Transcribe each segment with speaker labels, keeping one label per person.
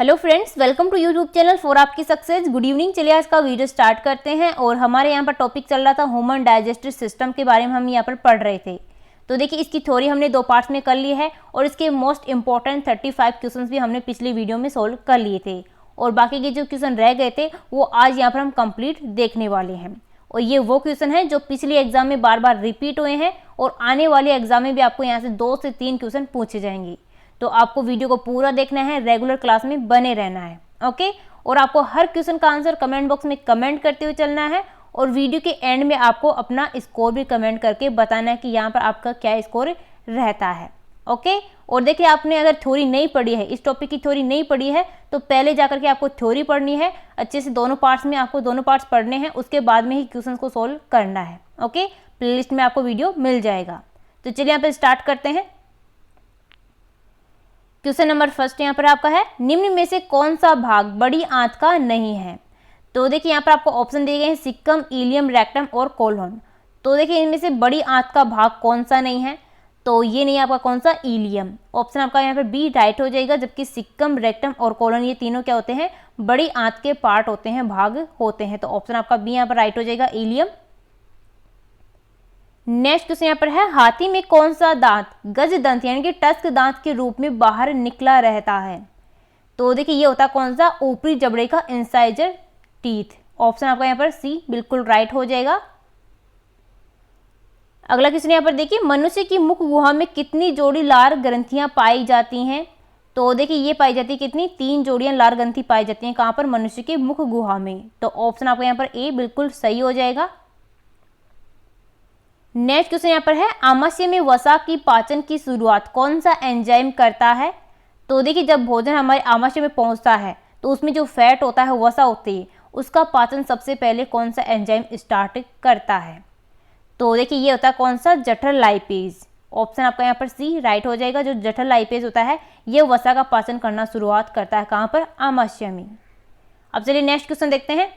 Speaker 1: Hello friends, welcome to YouTube channel for आपकी success. Good evening. चलिए आज का वीडियो स्टार्ट करते हैं। और हमारे यहाँ पर टॉपिक चल रहा था ह्यूमन डाइजेस्टिव सिस्टम के बारे में हम यहाँ पर पढ़ रहे थे। तो देखिए, इसकी थ्योरी हमने दो पार्ट्स में कर ली है और इसके मोस्ट इंपॉर्टेंट 35 क्वेश्चंस भी हमने पिछली वीडियो में सोल्व कर लिए थे। और बाकी के जो क्वेश्चन रह गए थे वो आज यहाँ पर हम कंप्लीट देखने वाले हैं। और ये वो क्वेश्चन है जो पिछले एग्जाम में बार बार रिपीट हुए हैं और आने वाले एग्जाम में भी आपको यहाँ से 2 से 3 क्वेश्चन पूछे जाएंगे। तो आपको वीडियो को पूरा देखना है, रेगुलर क्लास में बने रहना है, ओके। और आपको हर क्वेश्चन का आंसर कमेंट बॉक्स में कमेंट करते हुए चलना है और वीडियो के एंड में आपको अपना स्कोर भी कमेंट करके बताना है कि यहाँ पर आपका क्या स्कोर रहता है, ओके। और देखिए, आपने अगर थ्योरी नहीं पढ़ी है, इस टॉपिक की थ्योरी नहीं पढ़ी है, तो पहले जाकर के आपको थ्योरी पढ़नी है अच्छे से। दोनों पार्ट्स में आपको दोनों पार्ट्स पढ़ने हैं, उसके बाद में ही क्वेश्चन को सोल्व करना है, ओके। प्लेलिस्ट में आपको वीडियो मिल जाएगा। तो चलिए यहाँ पर स्टार्ट करते हैं। क्वेश्चन नंबर फर्स्ट यहाँ पर आपका है, निम्न में से कौन सा भाग बड़ी आंत का नहीं है? तो देखिए, यहाँ पर आपको ऑप्शन दिए गए हैं सिक्कम, इलियम, रेक्टम और कोलोन। तो देखिए, इनमें से बड़ी आंत का भाग कौन सा नहीं है? तो ये नहीं आपका कौन सा, इलियम। ऑप्शन आपका यहाँ पर बी राइट हो जाएगा। जबकि सिक्कम, रेक्टम और कोलोन ये तीनों क्या होते हैं, बड़ी आंत के पार्ट होते हैं, भाग होते हैं। तो ऑप्शन आपका बी यहाँ पर राइट हो जाएगा, इलियम। नेक्स्ट क्वेश्चन यहाँ पर है, हाथी में कौन सा दांत गज दंत यानी कि टस्क दांत के रूप में बाहर निकला रहता है? तो देखिए, ये होता है कौन सा, ऊपरी जबड़े का इंसाइजर टीथ। ऑप्शन आपका यहाँ पर सी बिल्कुल राइट हो जाएगा। अगला क्वेश्चन यहाँ पर देखिए, मनुष्य की मुख गुहा में कितनी जोड़ी लार ग्रंथियां पाई जाती हैं? तो देखिए, ये पाई जाती है कितनी, 3 जोड़ियां लार ग्रंथि पाई जाती हैं। कहां पर, मनुष्य की मुख गुहा में। तो ऑप्शन आपका यहाँ पर ए बिल्कुल सही हो जाएगा। नेक्स्ट क्वेश्चन यहाँ पर है, आमाशय में वसा की पाचन की शुरुआत कौन सा एंजाइम करता है? तो देखिए, जब भोजन हमारे आमाशय में पहुंचता है तो उसमें जो फैट होता है, वसा होती है, उसका पाचन सबसे पहले कौन सा एंजाइम स्टार्ट करता है? तो देखिए, ये होता है कौन सा, जठर लाइपेज। ऑप्शन आपका यहाँ पर सी राइट हो जाएगा। जो जठर लाइपेज होता है ये वसा का पाचन करना शुरुआत करता है। कहाँ पर, आमाशय में। अब चलिए नेक्स्ट क्वेश्चन देखते हैं।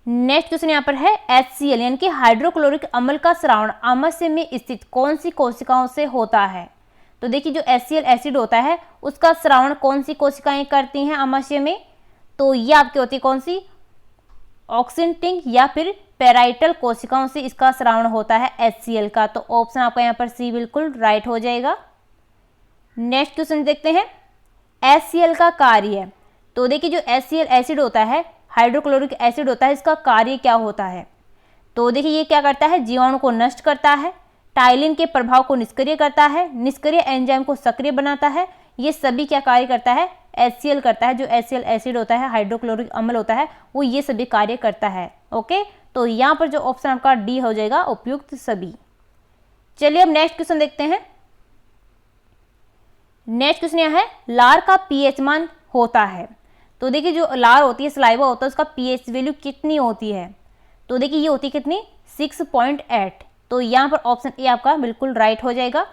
Speaker 1: नेक्स्ट क्वेश्चन यहाँ पर है, HCl यानी कि हाइड्रोक्लोरिक अम्ल का स्रावण आमाशय में स्थित कौन सी कोशिकाओं से होता है? तो देखिए, जो HCl एसिड होता है उसका स्रावण कौन सी कोशिकाएं करती हैं आमाशय में? तो ये आपकी होती है कौन सी, ऑक्सिनटिंग या फिर पेराइटल कोशिकाओं से इसका स्रावण होता है HCl का। तो ऑप्शन आपका यहाँ पर सी बिल्कुल राइट हो जाएगा। नेक्स्ट क्वेश्चन देखते हैं, HCl का कार्य। तो देखिए, जो HCl एसिड होता है, हाइड्रोक्लोरिक एसिड होता है, इसका कार्य क्या होता है? तो देखिए, ये क्या करता है, जीवाणु को नष्ट करता है, टाइलिन के प्रभाव को निष्क्रिय करता है, निष्क्रिय एंजाइम को सक्रिय बनाता है। ये सभी क्या कार्य करता है, HCl करता है। जो HCl एसिड होता है, हाइड्रोक्लोरिक अम्ल होता है, वो ये सभी कार्य करता है, ओके। तो यहाँ पर जो ऑप्शन आपका डी हो जाएगा, उपयुक्त सभी। चलिए अब नेक्स्ट क्वेश्चन देखते हैं। नेक्स्ट क्वेश्चन यह है, लार का पीएच मान होता है। तो देखिए, जो लार होती है, सलाइवा होता है, उसका पीएच वैल्यू कितनी होती है? तो देखिए, ये होती है कितनी, 6.8। तो यहाँ पर ऑप्शन ए आपका बिल्कुल राइट हो जाएगा।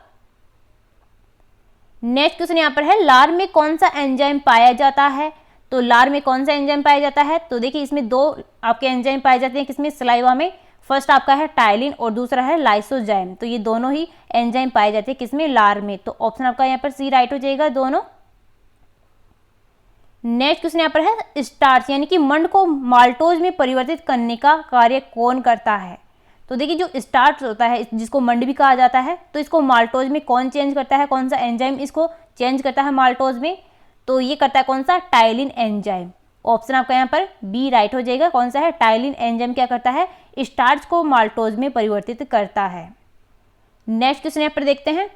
Speaker 1: नेक्स्ट क्वेश्चन यहाँ पर है, लार में कौन सा एंजाइम पाया जाता है? तो लार में कौन सा एंजाइम पाया जाता है? तो देखिए, इसमें 2 आपके एंजाइम पाए जाते हैं। किसमें, सलाइवा में। फर्स्ट आपका है टाइलिन और दूसरा है लाइसोजाइम। तो ये दोनों ही एंजाइम पाए जाते हैं किसमें, लार में। तो ऑप्शन आपका यहाँ पर सी राइट हो जाएगा, दोनों। नेक्स्ट क्वेश्चन यहाँ पर है, स्टार्च यानी कि मंड को माल्टोज में परिवर्तित करने का कार्य कौन करता है? तो देखिए, जो स्टार्च होता है, जिसको मंड भी कहा जाता है, तो इसको माल्टोज में कौन चेंज करता है, कौन सा एंजाइम इसको चेंज करता है माल्टोज में? तो ये करता है कौन सा, टाइलिन एंजाइम। ऑप्शन आपका यहाँ पर बी राइट हो जाएगा। कौन सा है, टाइलिन एंजाइम क्या करता है, स्टार्च को माल्टोज में परिवर्तित करता है। नेक्स्ट क्वेश्चन यहाँ पर देखते हैं,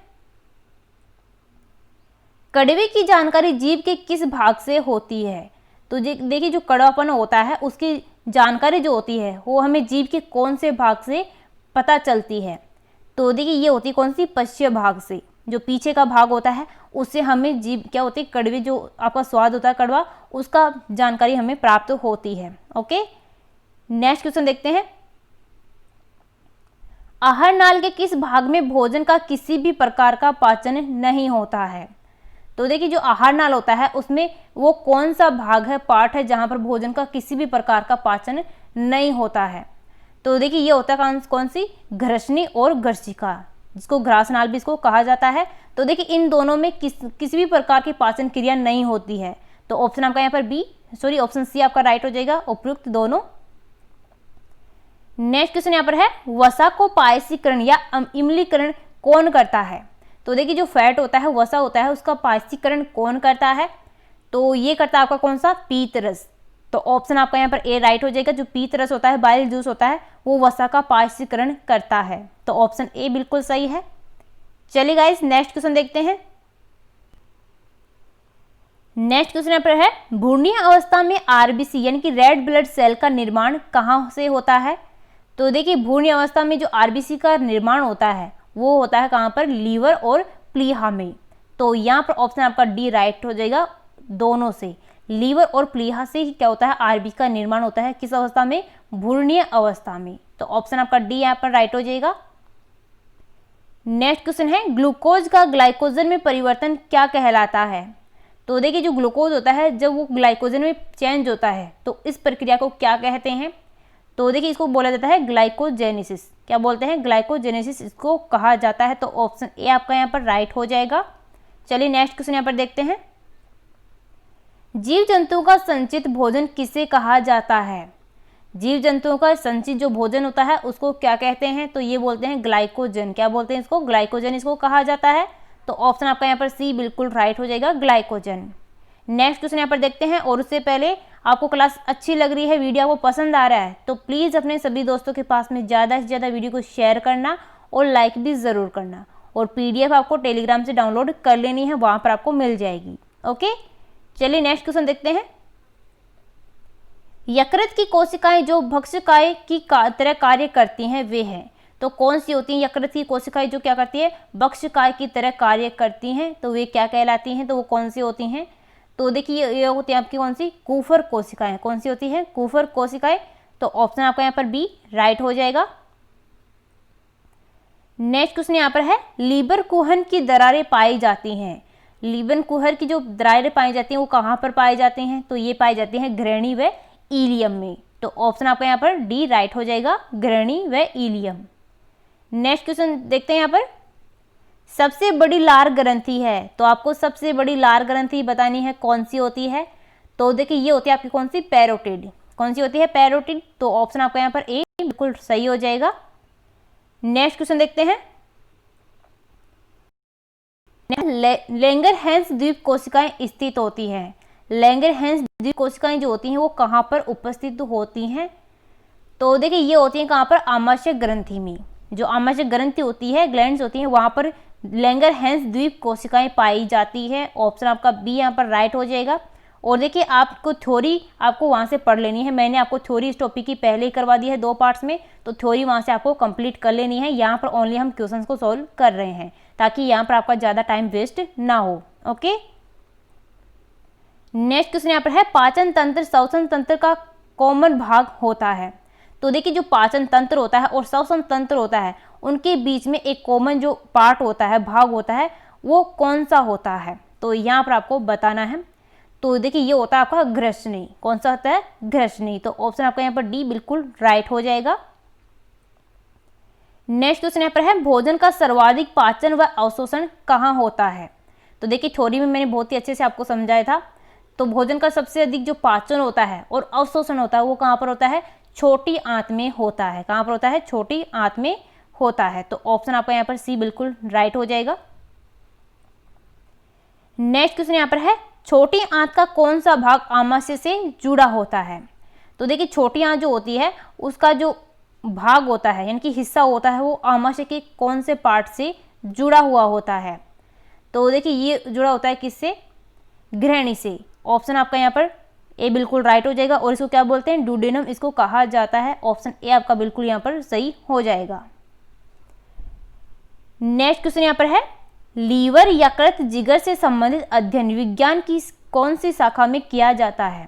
Speaker 1: कड़वे की जानकारी जीभ के किस भाग से होती है? तो देखिए, जो कड़वापन होता है उसकी जानकारी जो होती है वो हमें जीभ के कौन से भाग से पता चलती है? तो देखिए, ये होती है कौन सी, पश्चिम भाग से। जो पीछे का भाग होता है उससे हमें जीभ क्या होती है, कड़वे जो आपका स्वाद होता है कड़वा, उसका जानकारी हमें प्राप्त होती है, ओके। नेक्स्ट क्वेश्चन देखते हैं, आहार नाल के किस भाग में भोजन का किसी भी प्रकार का पाचन नहीं होता है? तो देखिए, जो आहार नाल होता है उसमें वो कौन सा भाग है, पार्ट है, जहां पर भोजन का किसी भी प्रकार का पाचन नहीं होता है? तो देखिए, ये होता है कौन सी, घर्षणी और घर्षिका। जिसको ग्रासनाल भी इसको कहा जाता है। तो देखिए इन दोनों में किसी भी प्रकार की पाचन क्रिया नहीं होती है। तो ऑप्शन आपका यहाँ पर ऑप्शन सी आपका राइट हो जाएगा, उपयुक्त दोनों। नेक्स्ट क्वेश्चन यहाँ पर है, वसा को पायसीकरण या इमलीकरण कौन करता है? तो देखिए जो फैट होता है, वसा होता है, उसका पायसीकरण कौन करता है? तो ये करता है आपका कौन सा? पीत रस। तो ऑप्शन आपका यहाँ पर ए राइट हो जाएगा। जो पीत रस होता है, बाइल जूस होता है, वो वसा का पायसीकरण करता है। तो ऑप्शन ए बिल्कुल सही है। चलिए गाइस नेक्स्ट क्वेश्चन देखते हैं। नेक्स्ट क्वेश्चन यहाँ पर है, भ्रूणीय अवस्था में आरबीसी यानी कि रेड ब्लड सेल का निर्माण कहाँ से होता है? तो देखिए भ्रूणीय अवस्था में जो आरबीसी का निर्माण होता है वो होता है कहाँ पर? लीवर और प्लीहा में। तो यहाँ पर ऑप्शन आपका डी राइट हो जाएगा, दोनों से। लीवर और प्लीहा से ही क्या होता है? आरबीसी का निर्माण होता है। किस अवस्था में? भ्रूणीय अवस्था में। तो ऑप्शन आपका डी यहाँ पर राइट हो जाएगा। नेक्स्ट क्वेश्चन है, ग्लूकोज का ग्लाइकोजन में परिवर्तन क्या कहलाता है? तो देखिए जो ग्लूकोज होता है जब वो ग्लाइकोजन में चेंज होता है तो इस प्रक्रिया को क्या कहते हैं? तो देखिए इसको बोला जाता है ग्लाइकोजेनेसिस। क्या बोलते हैं? ग्लाइकोजेनेसिस इसको कहा जाता है। तो ऑप्शन ए आपका यहाँ पर राइट हो जाएगा। चलिए नेक्स्ट क्वेश्चन यहाँ पर देखते हैं, जीव जंतुओं का संचित भोजन किसे कहा जाता है? जीव जंतुओं का संचित जो भोजन होता है उसको क्या कहते हैं? तो ये बोलते हैं ग्लाइकोजन। क्या बोलते हैं इसको? ग्लाइकोजन इसको कहा जाता है। तो ऑप्शन आपका यहाँ पर सी बिल्कुल राइट हो जाएगा, ग्लाइकोजन। नेक्स्ट क्वेश्चन यहाँ पर देखते हैं, और उससे पहले आपको क्लास अच्छी लग रही है, वीडियो आपको पसंद आ रहा है, तो प्लीज़ अपने सभी दोस्तों के पास में ज़्यादा से ज़्यादा वीडियो को शेयर करना और लाइक भी ज़रूर करना। और पीडीएफ आपको टेलीग्राम से डाउनलोड कर लेनी है, वहाँ पर आपको मिल जाएगी। ओके, चलिए नेक्स्ट क्वेश्चन देखते हैं। यकृत की कोशिकाएं जो भक्ष्यकाय की तरह कार्य करती हैं वे हैं, तो कौन सी होती हैं यकृत की कोशिकाएं जो क्या करती है? भक्ष्यकाय की तरह कार्य करती हैं। तो वे क्या कहलाती हैं? तो वो कौन सी होती हैं? तो देखिए ये होती है आपकी कौन सी? कूफर कोशिकाएं। कौन सी होती है? कूफर कोशिकाएं। तो ऑप्शन आपका यहाँ पर बी राइट हो जाएगा। नेक्स्ट क्वेश्चन यहाँ पर है, लीबर कुहर की दरारें पाई जाती हैं। लीबर कुहर की जो दरारें पाई जाती हैं वो कहाँ पर पाई जाती हैं? तो ये पाई जाती हैं घृणी व इलियम में। तो ऑप्शन आपका यहाँ पर डी राइट हो जाएगा, घृणी व इलियम। नेक्स्ट क्वेश्चन देखते हैं यहाँ पर, सबसे बड़ी लार ग्रंथि है, तो आपको सबसे बड़ी लार ग्रंथि बतानी है, कौन सी होती है? तो देखिए ये होती है आपकी कौन सी? पैरोटिड। कौन सी होती है? पैरोटिड। तो ऑप्शन आपका यहाँ पर ए बिल्कुल सही हो जाएगा। नेक्स्ट क्वेश्चन देखते हैं, लैंगरहैंस द्वीप कोशिकाएं स्थित होती हैं। लैंगरहैंस द्वीप कोशिकाएं जो होती हैं वो कहाँ पर उपस्थित होती हैं? तो देखिए ये होती हैं कहाँ पर? आमाशय ग्रंथि में। जो आमाशय ग्रंथि होती है, ग्लैंड्स होती हैं, वहाँ पर लैंगरहैंस द्वीप कोशिकाएं पाई जाती है। ऑप्शन आपका बी यहाँ पर राइट हो जाएगा। और देखिए आपको थ्योरी आपको वहाँ से पढ़ लेनी है। मैंने आपको थ्योरी इस टॉपिक की पहले ही करवा दी है 2 पार्ट्स में, तो थ्योरी वहाँ से आपको कंप्लीट कर लेनी है। यहाँ पर ओनली हम क्वेश्चंस को सॉल्व कर रहे हैं ताकि यहाँ पर आपका ज़्यादा टाइम वेस्ट ना हो। ओके, नेक्स्ट क्वेश्चन यहाँ पर है, पाचन तंत्र श्वसन तंत्र का कॉमन भाग होता है। तो देखिए जो पाचन तंत्र होता है और श्वसन तंत्र होता है उनके बीच में एक कॉमन जो पार्ट होता है, भाग होता है, वो कौन सा होता है? तो यहाँ पर आपको बताना है। तो देखिए ये होता है आपका घृष्णी। कौन सा होता है? घृष्णी। तो ऑप्शन आपका यहाँ पर डी बिल्कुल राइट हो जाएगा। नेक्स्ट क्वेश्चन यहाँ पर है, भोजन का सर्वाधिक पाचन व अवशोषण कहाँ होता है? तो देखिए थ्योरी में मैंने बहुत ही अच्छे से आपको समझाया था। तो भोजन का सबसे अधिक जो पाचन होता है और अवशोषण होता है वो कहाँ पर होता है? छोटी आंत में होता है। कहाँ पर होता है? छोटी आंत में होता है। तो ऑप्शन आपका यहाँ पर सी बिल्कुल राइट हो जाएगा। नेक्स्ट क्वेश्चन यहाँ पर है, छोटी आंत का कौन सा भाग आमाशय से जुड़ा होता है? तो देखिए छोटी आंत जो होती है उसका जो भाग होता है यानी कि हिस्सा होता है वो आमाशय के कौन से पार्ट से जुड़ा हुआ होता है? तो देखिए ये जुड़ा होता है किससे? घृणी से। ऑप्शन आपका यहाँ पर ए बिल्कुल राइट हो जाएगा। और इसको क्या बोलते हैं? डुडेनम इसको कहा जाता है। ऑप्शन ए आपका बिल्कुल यहाँ पर सही हो जाएगा। नेक्स्ट क्वेश्चन यहाँ पर है, लीवर यकृत जिगर से संबंधित अध्ययन विज्ञान की कौन सी शाखा में किया जाता है?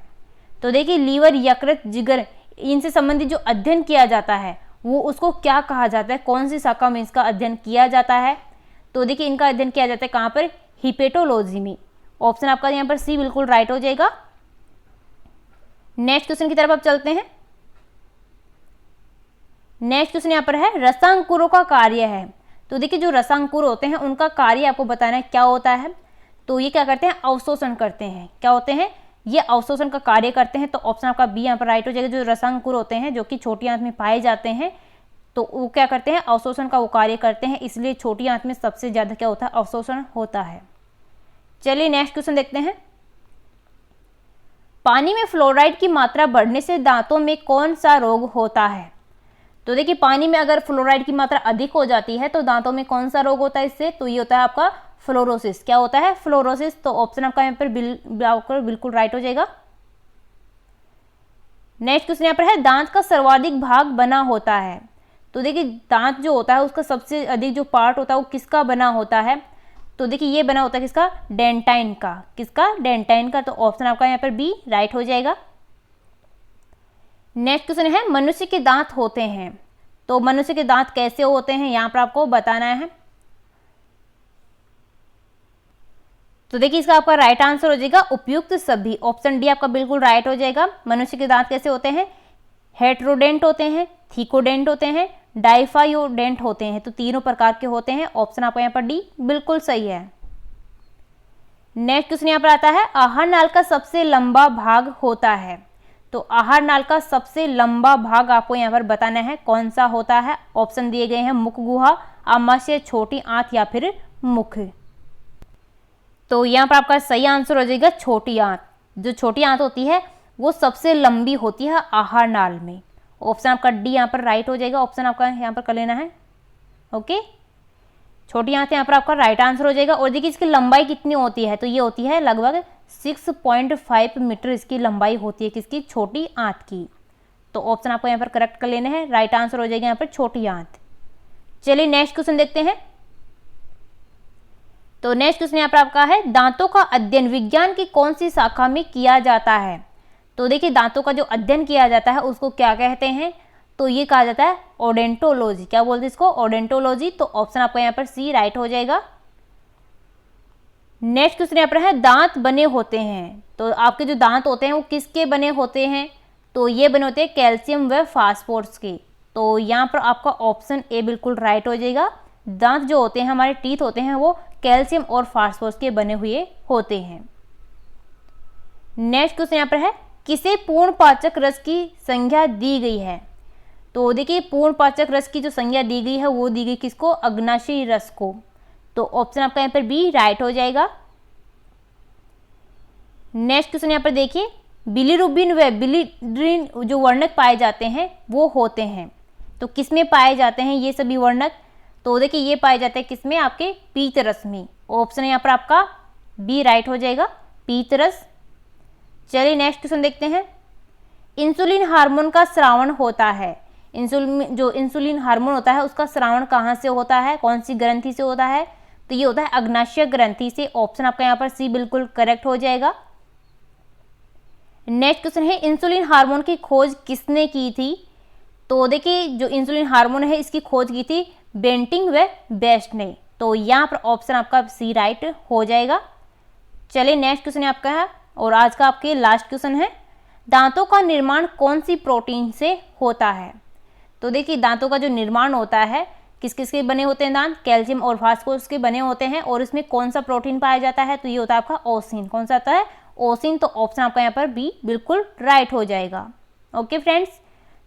Speaker 1: तो देखिए लीवर यकृत जिगर इनसे संबंधित जो अध्ययन किया जाता है वो उसको क्या कहा जाता है? कौन सी शाखा में इसका अध्ययन किया जाता है? तो देखिए इनका अध्ययन किया जाता है कहाँ पर? हिपेटोलॉजी में। ऑप्शन आपका यहाँ पर सी बिल्कुल राइट हो जाएगा। नेक्स्ट क्वेश्चन की तरफ आप चलते हैं। नेक्स्ट क्वेश्चन यहाँ पर है, रसांकुरों का कार्य है। तो देखिए जो रसांकुर होते हैं उनका कार्य आपको बताना है क्या होता है। तो ये क्या करते हैं, अवशोषण करते हैं। क्या होते हैं, ये अवशोषण का कार्य करते हैं। तो ऑप्शन आपका बी यहाँ पर राइट हो जाएगा। जो रसांकुर होते हैं जो कि छोटी आंत में पाए जाते हैं, तो वो क्या करते हैं, अवशोषण का वो कार्य करते हैं, इसलिए छोटी आंत में सबसे ज्यादा क्या होता है, अवशोषण होता है। चलिए नेक्स्ट क्वेश्चन देखते हैं। पानी में फ्लोराइड की मात्रा बढ़ने से दांतों में कौन सा रोग होता है। तो देखिए पानी में अगर फ्लोराइड की मात्रा अधिक हो जाती है तो दांतों में कौन सा रोग होता है इससे, तो ये होता है आपका फ्लोरोसिस। क्या होता है, फ्लोरोसिस। तो ऑप्शन आपका यहाँ पर बिल्कुल राइट हो जाएगा। नेक्स्ट क्वेश्चन यहाँ पर है, दांत का सर्वाधिक भाग बना होता है। तो देखिए दांत जो होता है उसका सबसे अधिक जो पार्ट होता है वो किसका बना होता है, तो देखिए ये बना होता है किसका, डेंटाइन का। किसका, डेंटाइन का। तो ऑप्शन आपका यहाँ पर बी राइट हो जाएगा। नेक्स्ट क्वेश्चन है, मनुष्य के दांत होते हैं। तो मनुष्य के दांत कैसे होते हैं यहाँ पर आपको बताना है। तो देखिए इसका आपका राइट आंसर हो जाएगा उपयुक्त सभी। ऑप्शन डी आपका बिल्कुल राइट हो जाएगा। मनुष्य के दांत कैसे होते हैं, हेट्रोडेंट होते हैं, थीकोडेंट होते हैं, डाइफायोडेंट होते हैं। तो तीनों प्रकार के होते हैं। ऑप्शन आपका यहाँ पर डी बिल्कुल सही है। नेक्स्ट क्वेश्चन यहाँ पर आता है, आहार नाल का सबसे लंबा भाग होता है। तो आहार नाल का सबसे लंबा भाग आपको यहाँ पर बताना है कौन सा होता है। ऑप्शन दिए गए हैं, मुख गुहा, आमाशय, छोटी आंत या फिर मुख। तो यहाँ पर आपका सही आंसर हो जाएगा छोटी आंत। जो छोटी आंत होती है वो सबसे लंबी होती है आहार नाल में। ऑप्शन आपका डी यहाँ पर राइट हो जाएगा। ऑप्शन आपका यहाँ पर कर लेना है। ओके, छोटी आंत यहाँ पर आपका राइट आंसर हो जाएगा। और देखिए इसकी लंबाई कितनी होती है, तो ये होती है लगभग 6.5 मीटर इसकी लंबाई होती है किसकी, छोटी आंत की। तो ऑप्शन आपको यहाँ पर करेक्ट कर लेने हैं। राइट आंसर हो जाएगा यहाँ पर छोटी आंत। चलिए नेक्स्ट क्वेश्चन देखते हैं। तो नेक्स्ट क्वेश्चन यहाँ पर आपका है, दांतों का अध्ययन विज्ञान की कौन सी शाखा में किया जाता है। तो देखिए दांतों का जो अध्ययन किया जाता है उसको क्या कहते हैं, तो ये कहा जाता है ओडेंटोलॉजी। क्या बोलते हैं इसको, ओडेंटोलॉजी। तो ऑप्शन आपका यहाँ पर सी राइट हो जाएगा। नेक्स्ट क्वेश्चन यहाँ पर है, दांत बने होते हैं। तो आपके जो दांत होते हैं वो किसके बने होते हैं, तो ये बने होते हैं कैल्शियम व फास्फोरस के। तो यहाँ पर आपका ऑप्शन ए बिल्कुल राइट हो जाएगा। दांत जो होते हैं हमारे टीथ होते हैं वो कैल्शियम और फास्फोरस के बने हुए होते हैं। नेक्स्ट क्वेश्चन यहाँ पर है, किसे पूर्ण पाचक रस की संज्ञा दी गई है। तो देखिए पूर्ण पाचक रस की जो संज्ञा दी गई है वो दी गई किसको, अग्नाशयी रस को। तो ऑप्शन आपका यहाँ पर बी राइट हो जाएगा। नेक्स्ट क्वेश्चन यहाँ पर देखिए, बिलीरुबिन व बिलिड्रिन जो वर्णक पाए जाते हैं वो होते हैं। तो किसमें पाए जाते हैं ये सभी वर्णक, तो देखिए ये पाए जाते हैं किसमें, आपके पीत रस में। ऑप्शन यहाँ पर आपका बी राइट हो जाएगा, पीत रस। चलिए नेक्स्ट क्वेश्चन देखते हैं। इंसुलिन हार्मोन का स्रावण होता है। इंसुलिन हार्मोन होता है उसका स्रावण कहाँ से होता है, कौन सी ग्रंथि से होता है, तो ये होता है अग्नाशय ग्रंथि से। ऑप्शन आपका यहाँ पर सी बिल्कुल करेक्ट हो जाएगा। नेक्स्ट क्वेश्चन है, इंसुलिन हार्मोन की खोज किसने की थी। तो देखिए जो इंसुलिन हार्मोन है इसकी खोज की थी बेंटिंग व बेस्ट ने। तो यहाँ पर ऑप्शन आपका सी राइट हो जाएगा। चलिए नेक्स्ट क्वेश्चन आपका है और आज का आपके लास्ट क्वेश्चन है, दांतों का निर्माण कौन सी प्रोटीन से होता है। तो देखिए दांतों का जो निर्माण होता है किस किस के बने होते हैं दांत, कैल्शियम और फास्फोरस के बने होते हैं। और इसमें कौन सा प्रोटीन पाया जाता है, तो ये होता है आपका ओसिन। कौन सा आता है, ओसिन। तो ऑप्शन आपका यहाँ पर बी बिल्कुल राइट हो जाएगा। ओके फ्रेंड्स,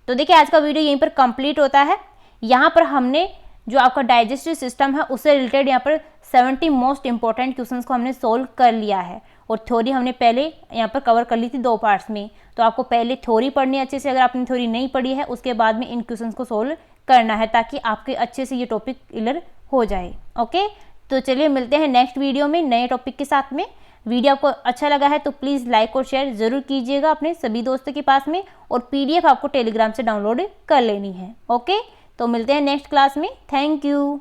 Speaker 1: तो देखिए आज का वीडियो यहीं पर कंप्लीट होता है। यहाँ पर हमने जो आपका डाइजेस्टिव सिस्टम है उससे रिलेटेड यहाँ पर 70 मोस्ट इंपॉर्टेंट क्वेश्चंस को हमने सोल्व कर लिया है। और थ्योरी हमने पहले यहाँ पर कवर कर ली थी 2 पार्ट्स में। तो आपको पहले थ्योरी पढ़नी है अच्छे से, अगर आपने थ्योरी नहीं पढ़ी है उसके बाद में इन क्वेश्चंस को सोल्व करना है ताकि आपके अच्छे से ये टॉपिक क्लियर हो जाए। ओके, तो चलिए मिलते हैं नेक्स्ट वीडियो में नए टॉपिक के साथ में। वीडियो आपको अच्छा लगा है तो प्लीज़ लाइक और शेयर ज़रूर कीजिएगा अपने सभी दोस्तों के पास में। और PDF आपको टेलीग्राम से डाउनलोड कर लेनी है। ओके, तो मिलते हैं नेक्स्ट क्लास में। Thank you.